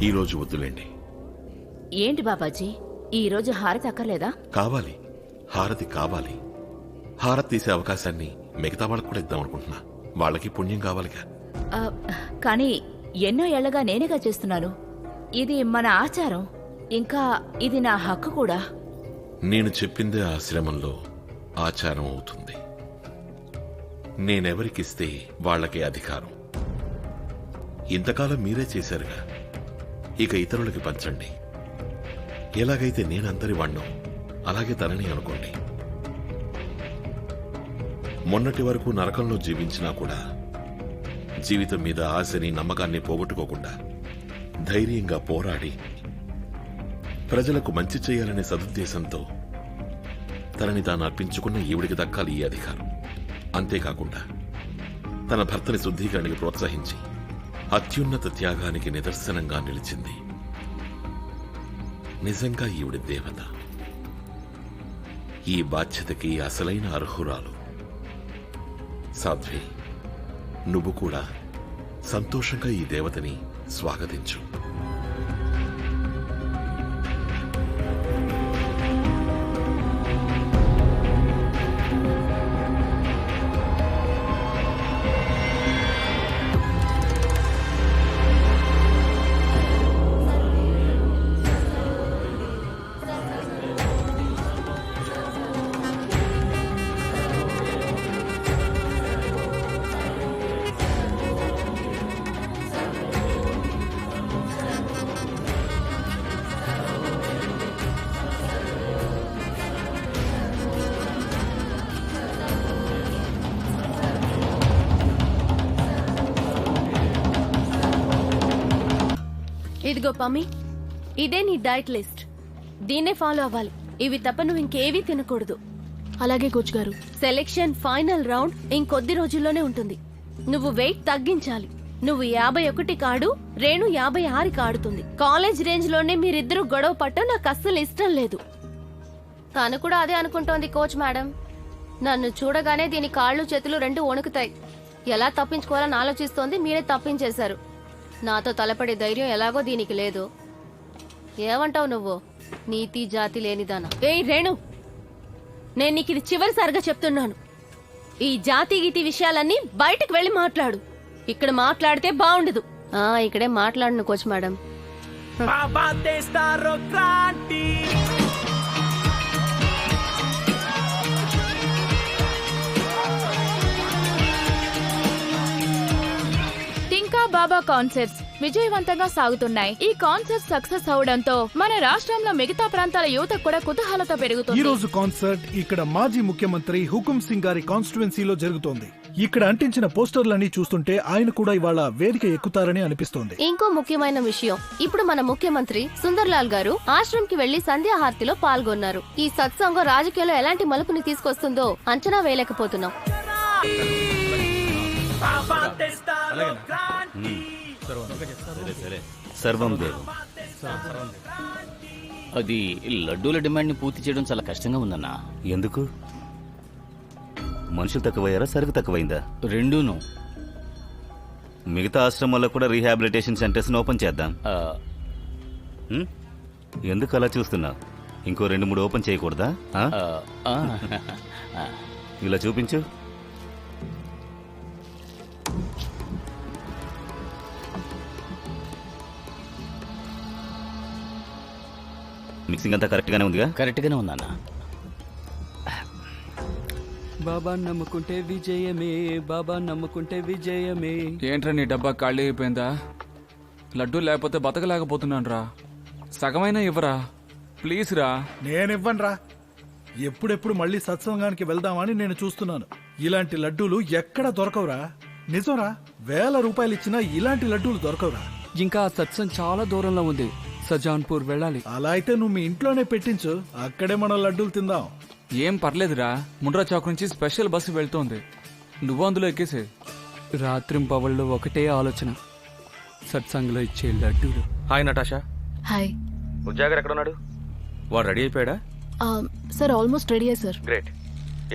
ఈరోజు వద్దులేండి. ఏంటి బాబాజీ, ఈరోజు హారతి అక్కర్లేదా? కావాలి, హారతి కావాలి. హారతి తీసే అవకాశాన్ని మిగతా వాళ్ళకు కూడా ఇద్దాం అనుకుంటున్నా. వాళ్ళకి పుణ్యం కావాలిగా. కానీ ఎన్నో ఏళ్లగా నేనేగా చేస్తున్నాను. ఇది మన ఆచారం, ఇంకా ఇది నా హక్కు కూడా. నేను చెప్పిందే ఆశ్రమంలో ఆచారం అవుతుంది. నేనెవరికిస్తే వాళ్ళకే అధికారం. ఇంతకాలం మీరే చేశారుగా, ఇక ఇతరులకి పంచండి. ఎలాగైతే నేనందరి వాణ్ణో అలాగే తనని అనుకోండి. మొన్నటి వరకు నరకంలో జీవించినా కూడా జీవితం మీద ఆశని నమ్మకాన్ని పోగొట్టుకోకుండా ధైర్యంగా పోరాడి ప్రజలకు మంచి చేయాలనే సదుద్దేశంతో తనని తాను అర్పించుకున్న ఈవిడికి దక్కాలి ఈ అధికారం. అంతేకాకుండా తన భర్తని శుద్ధీకరణకి ప్రోత్సహించి అత్యున్నత త్యాగానికి నిదర్శనంగా నిలిచింది. నిజంగా ఈవిడి దేవత. ఈ బాధ్యతకి అసలైన అర్హురాలు. సాధ్వి, నువ్వు కూడా సంతోషంగా ఈ దేవతని స్వాగతించు. ఇదిగో పమ్మి, ఇదే నీ డైట్ లిస్ట్. దీన్నే ఫాలో అవ్వాలి. ఇవి తప్ప నువ్వు ఇంకేవీ తినకూడదు. అలాగే కోచ్ గారు. సెలెక్షన్ ఫైనల్ రౌండ్ ఇంకొద్ది రోజుల్లోనే ఉంటుంది. నువ్వు వెయిట్ తగ్గించాలి. నువ్వు 51 కాడు, రేణు 56 ఆడుతుంది. కాలేజ్ రేంజ్ లోనే మీరిద్దరూ గొడవ పట్టం నాకు అస్సలు ఇష్టం లేదు. తను కూడా అదే అనుకుంటోంది కోచ్ మేడం. నన్ను చూడగానే దీని కాళ్ళు చేతులు రెండు వణుకుతాయి. ఎలా తప్పించుకోవాలని ఆలోచిస్తోంది. మీరే తప్పించేశారు. నాతో తలపడే ధైర్యం ఎలాగో దీనికి లేదు. ఏమంటావు నువ్వు? నీతి జాతి లేనిదానా? ఏయ్ రేణు, నేను నీకు ఇది చివరిసారిగా చెప్తున్నాను. ఈ జాతి గీతి విషయాలన్నీ బయటకు వెళ్లి మాట్లాడు. ఇక్కడ మాట్లాడితే బాగుండదు. ఇక్కడే మాట్లాడను కోచ్ మేడం. బాబా కాన్సర్ట్స్ విజయవంతంగా సాగుతున్నాయి. ఈ కాన్సర్ట్ సక్సెస్ అవడంతో మన రాష్ట్రంలో మిగతా ప్రాంతాల యువత కూడా కుతూహలతో పెరుగుతుంది. ఈ రోజు కాన్సర్ట్ ఇక్కడ మాజీ ముఖ్యమంత్రి హుకుం సింగ్ గారి కాన్స్టిట్యుయెన్సీలో జరుగుతోంది. ఇక్కడ అంటించిన పోస్టర్లన్నీ చూస్తుంటే ఆయన కూడా ఇవాళ వేదిక ఎక్కుతారని అనిపిస్తోంది. ఇంకో ముఖ్యమైన విషయం, ఇప్పుడు మన ముఖ్యమంత్రి సుందర్లాల్ గారు ఆశ్రమంకి వెళ్లి సంధ్యాహారతిలో పాల్గొన్నారు. ఈ సత్సంగం రాజకీయాల్లో ఎలాంటి మలుపుని తీసుకొస్తుందో అంచనా వేయలేకపోతున్నాం. సర్వం దేవం. అది లడ్డూల డిమాండ్ ని పూర్తి చేయడం చాలా కష్టంగా ఉందన్నా. ఎందుకు? మనుషులు తక్కువయ్యారా, సరుకు తక్కువైందా? రెండూను. మిగతా ఆశ్రమాల్లో కూడా రీహాబిలిటేషన్ సెంటర్స్ ఓపెన్ చేద్దాం. ఎందుకు అలా చూస్తున్నా? ఇంకో 2-3 ఓపెన్ చేయకూడదా? ఇలా చూపించు. మిక్సింగ్ అంతా కరెక్ట్ గానే ఉందిగా? కరెక్ట్ గానే ఉందన్నా. బాబా నమ్ముకుంటే విజయమే, బాబా నమ్ముకుంటే విజయమే. ఏంట్రా నీ డబ్బా ఖాళీ అయిపోయిందా? లడ్డూ లేకపోతే బతకలేకపోతున్నాను రా. సగమైనా ఇవ్వరా ప్లీజ్ రా. నేనివ్వను రా. ఎప్పుడెప్పుడు మళ్ళీ సత్సంగానికి వెళ్దామని నేను చూస్తున్నాను. ఇలాంటి లడ్డూలు ఎక్కడ దొరకవురా. నిజంరా, 1000 రూపాయలు ఇచ్చినా ఇలాంటి లడ్డూలు దొరకవురా. ఇంకా ఆ సత్సంగ్ చాలా దూరంలో ఉంది. సజాన్పూర్ వెళ్ళాలి. అలా అయితే నువ్వు మీ ఇంట్లోనే పెట్టించు, అక్కడే మనం లడ్డూలు తిందాం. ఏం పర్లేదురా, ముండ్రా చౌక్ నుంచి స్పెషల్ బస్సు వెళ్తోంది. నువ్వు అందులో ఎక్కేసే. రాత్రింపవళ్ళు ఒకటే ఆలోచన, సత్సంగ్లో ఇచ్చే లడ్డూలు. Hi Natasha. హాయ్. ఉజ్జాగర్ ఎక్కడ ఉన్నాడు? వాడు రెడీ అయిపోయాడా? Sir almost ready sir. Great.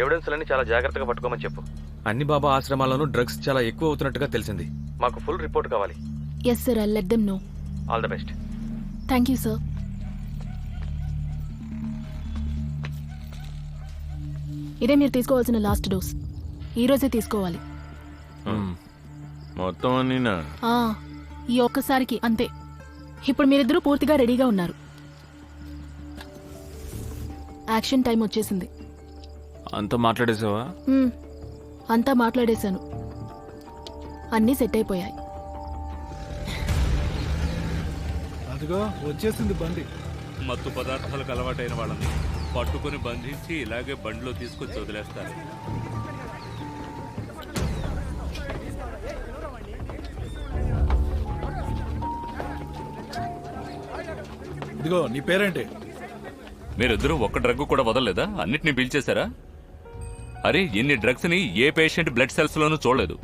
Evidence అన్ని చాలా జాగ్రత్తగా పట్టుకోమని చెప్పు. అన్ని బాబా ఆశ్రమాల్లోనూ డ్రగ్స్ చాలా ఎక్కువ అవుతున్నట్టుగా తెలిసింది. మాకు ఫుల్ రిపోర్ట్ కావాలి. Yes sir, I let them know. All the best. Thank you sir. ఇదే మీరు తీసుకోవాల్సిన లాస్ట్ డోస్. ఈ రోజే తీసుకోవాలి. మొత్తం అన్నీనా? ఈ ఒక్కసారికి అంతే. ఇప్పుడు మీరిద్దరూ పూర్తిగా రెడీగా ఉన్నారు. యాక్షన్ టైం వచ్చేసింది. అంతా మాట్లాడేసావా? అంతా మాట్లాడేశాను. అన్నీ సెట్ అయిపోయాయి. అదిగో వచ్చేసింది బండి. మత్తు పదార్థాలకు అలవాటైన వాళ్ళని పట్టుకుని బంధించి ఇలాగే బండిలో తీసుకొచ్చి వదిలేస్తారు. ఇదిగో నీ పేరేంటి? మీరిద్దరూ ఒక్క డ్రగ్ కూడా వదలలేదా? అన్నిటినీ పీల్చేశారా? అరే, ఇన్ని డ్రగ్స్ ని ఏ పేషెంట్ బ్లడ్ సెల్స్ లోనూ చూడలేదు.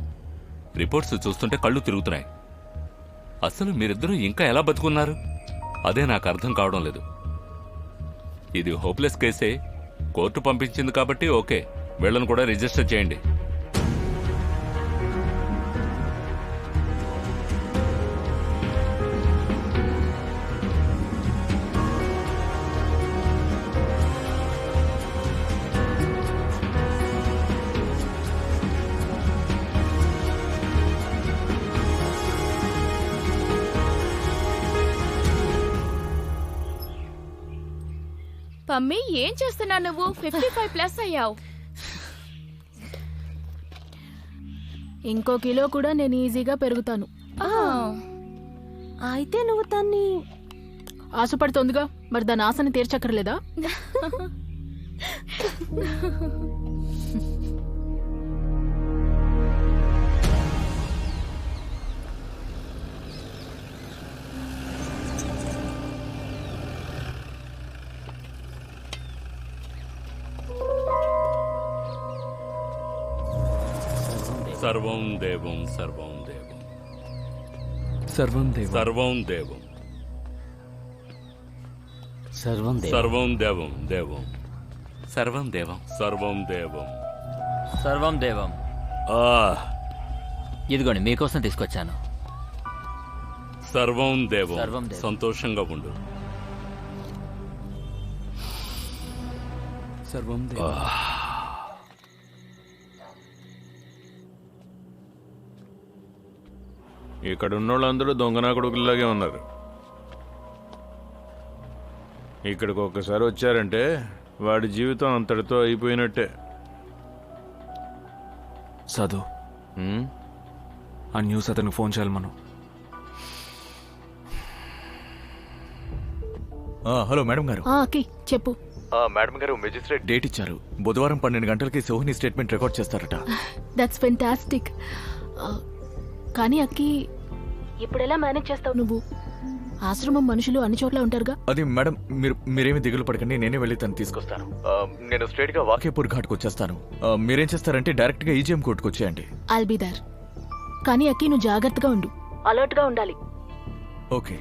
రిపోర్ట్స్ చూస్తుంటే కళ్ళు తిరుగుతున్నాయి. అసలు మీరిద్దరూ ఇంకా ఎలా బతుకున్నారు? అదే నాకు అర్థం కావడం లేదు. ఇది హోప్లెస్ కేసే. కోర్టు పంపించింది కాబట్టి ఓకే, వీళ్ళను కూడా రిజిస్టర్ చేయండి. పమ్మి, ఏం చేస్తున్నావు నువ్వు? 55+ అయ్యావు. ఇంకో కిలో కూడా నేను ఈజీగా పెరుగుతాను. అయితే నువ్వు దాన్ని ఆశపడుతోందిగా, మరి దాని ఆశని తీర్చక్కర్లేదా? సర్వం దేవం సర్వం దేవం సర్వం దేవం సర్వం దేవం సర్వం దేవం సర్వం దేవం దేవం సర్వం దేవం సర్వం దేవం సర్వం దేవం. ఇదిగోండి, మీకోసం తీసుకొచ్చాను. సర్వం దేవం. సర్వం దేవం. సంతోషంగా ఉండు. సర్వం దేవం. ఇక్కడ ఉన్నోళ్ళందరూ దొంగనా కొడుకుల్లాగే ఉన్నారు. ఇక్కడికి ఒక్కసారి వచ్చారంటే వాడి జీవితం అంతటితో అయిపోయినట్టే. సదు, ఆ న్యూస్ అతనికి ఫోన్ చేయాలి మనం. హలో మేడం గారు. అక్కి చెప్పు. మేడం గారు, మెజిస్ట్రేట్ డేట్ ఇచ్చారు. బుధవారం 12 గంటలకి సోహిని స్టేట్మెంట్ రికార్డ్ చేస్తారట. That's fantastic. కానీ అక్కి, ఇప్పుడెలా మేనేజ్ చేస్తావు నువ్వు? ఆశ్రమం మనుషులు అన్ని చోట్ల ఉంటారుగా. అది మేడం, మీరేమి దిగులు పడకండి, నేనే వెళ్ళి తను తీసుకొస్తాను. నేను స్ట్రైట్ గా వాకేపూర్ ఘాట్కి వచ్చేస్తాను. మీరేం చేస్తారంటే డైరెక్ట్ గా ఈజీఎం కోర్టుకు వచ్చేయండి. I'll be there. కానీ అక్కి, నువ్వు జాగ్రత్తగా ఉండు, అలర్ట్ గా ఉండాలి. ఓకే.